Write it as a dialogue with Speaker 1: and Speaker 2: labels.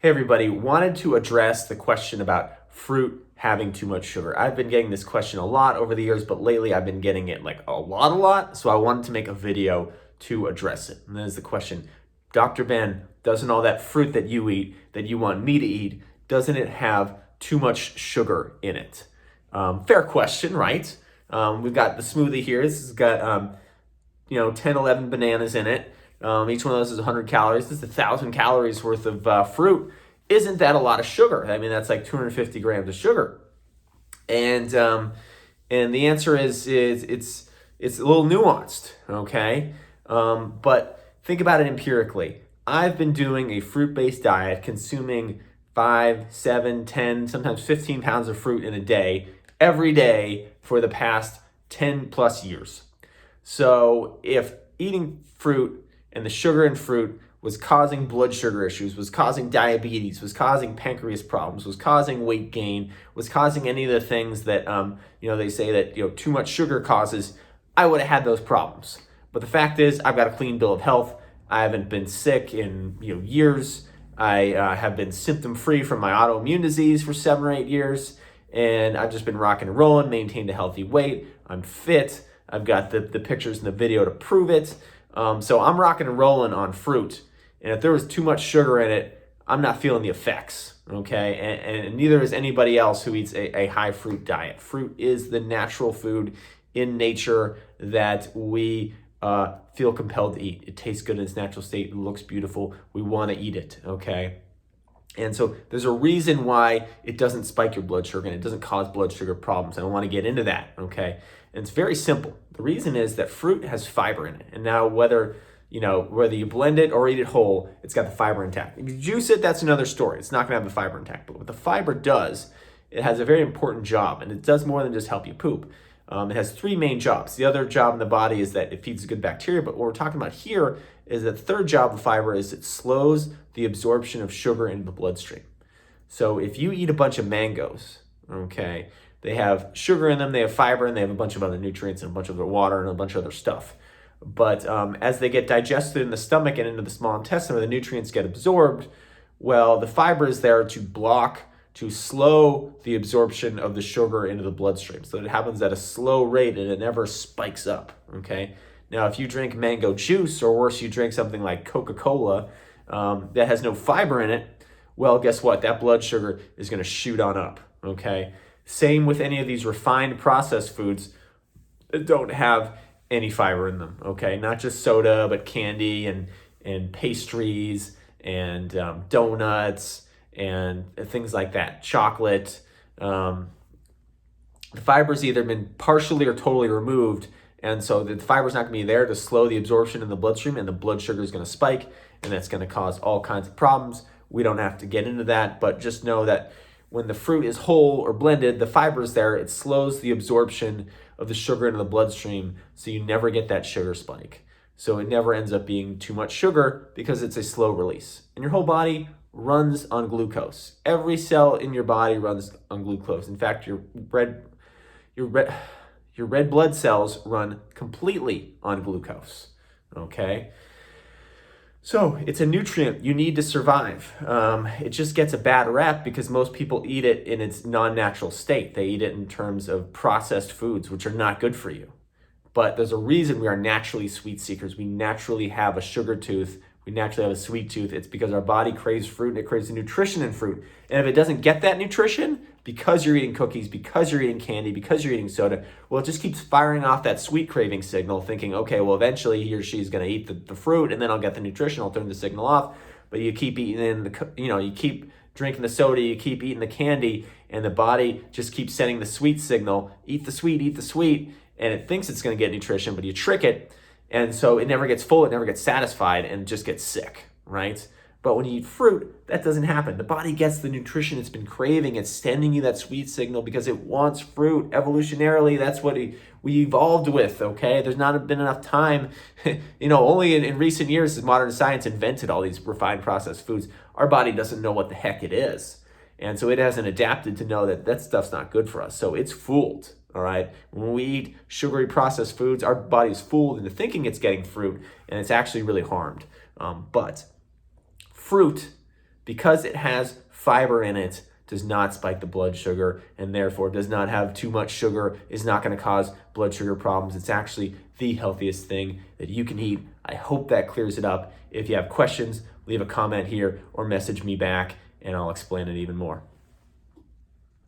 Speaker 1: Hey everybody, wanted to address the question about fruit having too much sugar. I've been getting this question a lot over the years, but lately I've been getting it like a lot. So I wanted to make a video to address it. And that is the question, Dr. Ben, doesn't all that fruit that you eat, that you want me to eat, doesn't it have too much sugar in it? Fair question, right? We've got the smoothie here. This has got 10, 11 bananas in it. Each one of those is 100 calories. This is 1,000 calories worth of fruit. Isn't that a lot of sugar? I mean, that's like 250 grams of sugar. And the answer is it's a little nuanced, okay? But think about it empirically. I've been doing a fruit-based diet, consuming 5, 7, 10, sometimes 15 pounds of fruit in a day, every day for the past 10 plus years. So if eating fruit and the sugar in fruit was causing blood sugar issues, was causing diabetes, was causing pancreas problems, was causing weight gain, was causing any of the things that they say that too much sugar causes, I would have had those problems. But the fact is, I've got a clean bill of health. I haven't been sick in years. I have been symptom-free from my autoimmune disease for 7 or 8 years, and I've just been rocking and rolling, maintained a healthy weight. I'm fit. I've got the pictures and the video to prove it. So I'm rocking and rolling on fruit. And if there was too much sugar in it, I'm not feeling the effects, okay? And neither is anybody else who eats a high fruit diet. Fruit is the natural food in nature that we feel compelled to eat. It tastes good in its natural state. It looks beautiful. We want to eat it, okay? And so there's a reason why it doesn't spike your blood sugar and it doesn't cause blood sugar problems. I don't want to get into that, okay? And it's very simple. The reason is that fruit has fiber in it. And now whether you blend it or eat it whole, it's got the fiber intact. If you juice it, that's another story. It's not going to have the fiber intact. But what the fiber does, it has a very important job. And it does more than just help you poop. It has 3 main jobs. The other job in the body is that it feeds good bacteria. But what we're talking about here is that the third job of fiber is it slows the absorption of sugar into the bloodstream. So if you eat a bunch of mangoes, okay, they have sugar in them, they have fiber, and they have a bunch of other nutrients and a bunch of other water and a bunch of other stuff. But as they get digested in the stomach and into the small intestine where the nutrients get absorbed, well, the fiber is there to slow the absorption of the sugar into the bloodstream. So it happens at a slow rate and it never spikes up, okay? Now, if you drink mango juice, or worse, you drink something like Coca-Cola that has no fiber in it, well, guess what? That blood sugar is going to shoot on up, okay? Same with any of these refined processed foods that don't have any fiber in them, okay? Not just soda, but candy and pastries and donuts and things like that, chocolate. The fiber's either been partially or totally removed, and so the fiber's not going to be there to slow the absorption in the bloodstream, and the blood sugar is going to spike, and that's going to cause all kinds of problems. We don't have to get into that, but just know that when the fruit is whole or blended, the fiber's there, it slows the absorption of the sugar into the bloodstream, so you never get that sugar spike. So it never ends up being too much sugar because it's a slow release. And your whole body runs on glucose. Every cell in your body runs on glucose. In fact, your red blood cells run completely on glucose, okay? So it's a nutrient you need to survive. It just gets a bad rap because most people eat it in its non-natural state. They eat it in terms of processed foods, which are not good for you. But there's a reason we are naturally sweet seekers. We naturally have a sugar tooth. We naturally have a sweet tooth. It's because our body craves fruit and it craves the nutrition in fruit. And if it doesn't get that nutrition, because you're eating cookies, because you're eating candy, because you're eating soda, well, it just keeps firing off that sweet craving signal, thinking, okay, well, eventually he or she's going to eat the fruit, and then I'll get the nutrition. I'll turn the signal off. But you keep eating you keep drinking the soda, you keep eating the candy, and the body just keeps sending the sweet signal, eat the sweet, and it thinks it's going to get nutrition, but you trick it, and so it never gets full, it never gets satisfied, and just gets sick, right? But when you eat fruit, that doesn't happen. The body gets the nutrition it's been craving. It's sending you that sweet signal because it wants fruit. Evolutionarily, that's what we evolved with, okay? There's not been enough time. Only in recent years has modern science invented all these refined processed foods. Our body doesn't know what the heck it is. And so it hasn't adapted to know that that stuff's not good for us. So it's fooled, all right? When we eat sugary processed foods, our body's fooled into thinking it's getting fruit, and it's actually really harmed. But fruit because it has fiber in it, does not spike the blood sugar, and therefore does not have too much sugar, is not going to cause blood sugar problems. It's actually the healthiest thing that you can eat. I hope that clears it up. If you have questions, leave a comment here or message me back and I'll explain it even more.